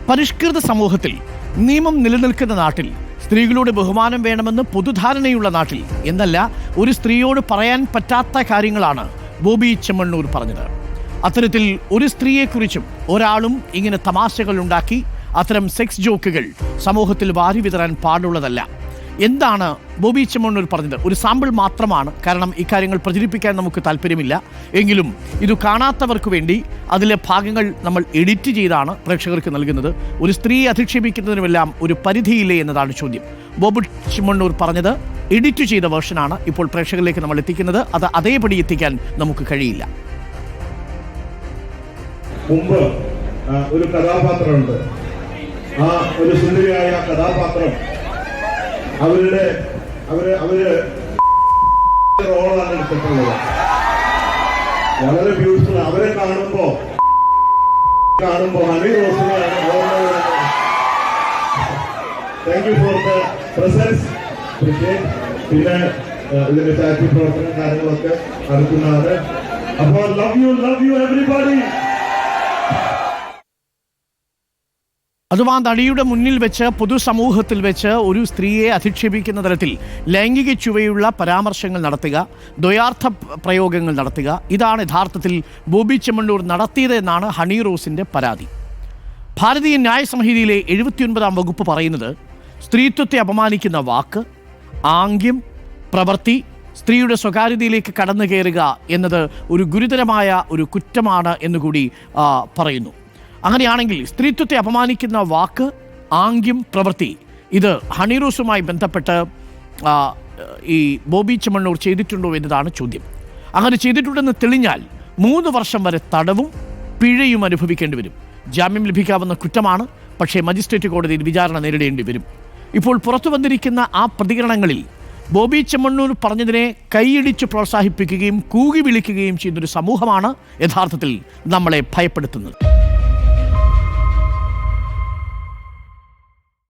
പരിഷ്കൃത സമൂഹത്തിൽ നിയമം നിലനിൽക്കുന്ന നാട്ടിൽ സ്ത്രീകളുടെ ബഹുമാനം വേണമെന്ന് പൊതുധാരണയുള്ള നാട്ടിൽ എന്നല്ല ഒരു സ്ത്രീയോട് പറയാൻ പറ്റാത്ത കാര്യങ്ങളാണ് ബോബി ചെമ്മണ്ണൂർ പറഞ്ഞത്. അത്തരത്തിൽ ഒരു സ്ത്രീയെക്കുറിച്ചും ഒരാളും ഇങ്ങനെ തമാശകൾ ഉണ്ടാക്കി അത്തരം സെക്സ് ജോക്കുകൾ സമൂഹത്തിൽ വാരി വിതറാൻ പാടുള്ളതല്ല. എന്താണ് ബോബി ചെമ്മണ്ണൂർ പറഞ്ഞത്? ഒരു സാമ്പിൾ മാത്രമാണ്, കാരണം ഇക്കാര്യങ്ങൾ പ്രചരിപ്പിക്കാൻ നമുക്ക് താല്പര്യമില്ല. എങ്കിലും ഇത് കാണാത്തവർക്ക് വേണ്ടി അതിലെ ഭാഗങ്ങൾ നമ്മൾ എഡിറ്റ് ചെയ്താണ് പ്രേക്ഷകർക്ക് നൽകുന്നത്. ഒരു സ്ത്രീയെ അധിക്ഷേപിക്കുന്നതിനുമെല്ലാം ഒരു പരിധിയില്ലേ എന്നതാണ് ചോദ്യം. ബോബി ചെമ്മണ്ണൂർ പറഞ്ഞത് എഡിറ്റ് ചെയ്ത വേർഷനാണ് ഇപ്പോൾ പ്രേക്ഷകരിലേക്ക് നമ്മൾ എത്തിക്കുന്നത്. അത് അതേപടി എത്തിക്കാൻ നമുക്ക് കഴിയില്ല. മുമ്പ് ഒരു കഥാപാത്രമുണ്ട്. ആ ഒരു സുന്ദരിയായ കഥാപാത്രം അവര് റോളാണ് എടുത്തിട്ടുള്ളത്. വളരെ ബ്യൂട്ടിഫുൾ. അവരെ കാണുമ്പോ ഹണി റോസിനെയാണ്. Thank you for the presence. പിന്നെ ഇതിന്റെ ചാരിറ്റി പ്രവർത്തന കാര്യങ്ങളൊക്കെ നടത്തുന്നതാണ്. അപ്പോൾ ലവ് യു എവരിബഡി. അതും ആ നടിയുടെ മുന്നിൽ വെച്ച് പൊതുസമൂഹത്തിൽ വെച്ച് ഒരു സ്ത്രീയെ അധിക്ഷേപിക്കുന്ന തരത്തിൽ ലൈംഗിക ചുവയുള്ള പരാമർശങ്ങൾ നടത്തുക, ദ്വയാർത്ഥ പ്രയോഗങ്ങൾ നടത്തുക, ഇതാണ് യഥാർത്ഥത്തിൽ ബോബി ചെമ്മണ്ണൂർ നടത്തിയത് എന്നാണ് ഹണി റോസിൻ്റെ പരാതി. ഭാരതീയ ന്യായ സംഹിതയിലെ 79-ാം വകുപ്പ് പറയുന്നത് സ്ത്രീത്വത്തെ അപമാനിക്കുന്ന വാക്ക്, ആംഗ്യം, പ്രവൃത്തി, സ്ത്രീയുടെ സ്വകാര്യതയിലേക്ക് കടന്നു കയറുക എന്നത് ഒരു ഗുരുതരമായ ഒരു കുറ്റമാണ് എന്നുകൂടി പറയുന്നു. അങ്ങനെയാണെങ്കിൽ സ്ത്രീത്വത്തെ അപമാനിക്കുന്ന വാക്ക്, ആംഗ്യം, പ്രവൃത്തി, ഇത് ഹണി റോസുമായി ബന്ധപ്പെട്ട് ഈ ബോബി ചെമ്മണ്ണൂർ ചെയ്തിട്ടുണ്ടോ എന്നതാണ് ചോദ്യം. അങ്ങനെ ചെയ്തിട്ടുണ്ടെന്ന് തെളിഞ്ഞാൽ 3 വർഷം വരെ തടവും പിഴയും അനുഭവിക്കേണ്ടി വരും. ജാമ്യം ലഭിക്കാവുന്ന കുറ്റമാണ്, പക്ഷേ മജിസ്ട്രേറ്റ് കോടതിയിൽ വിചാരണ നേരിടേണ്ടി വരും. ഇപ്പോൾ പുറത്തു വന്നിരിക്കുന്ന ആ പ്രതികരണങ്ങളിൽ ബോബി ചെമ്മണ്ണൂർ പറഞ്ഞതിനെ കൈയടിച്ച് പ്രോത്സാഹിപ്പിക്കുകയും കൂകി വിളിക്കുകയും ചെയ്യുന്നൊരു സമൂഹമാണ് യഥാർത്ഥത്തിൽ നമ്മളെ ഭയപ്പെടുത്തുന്നത്.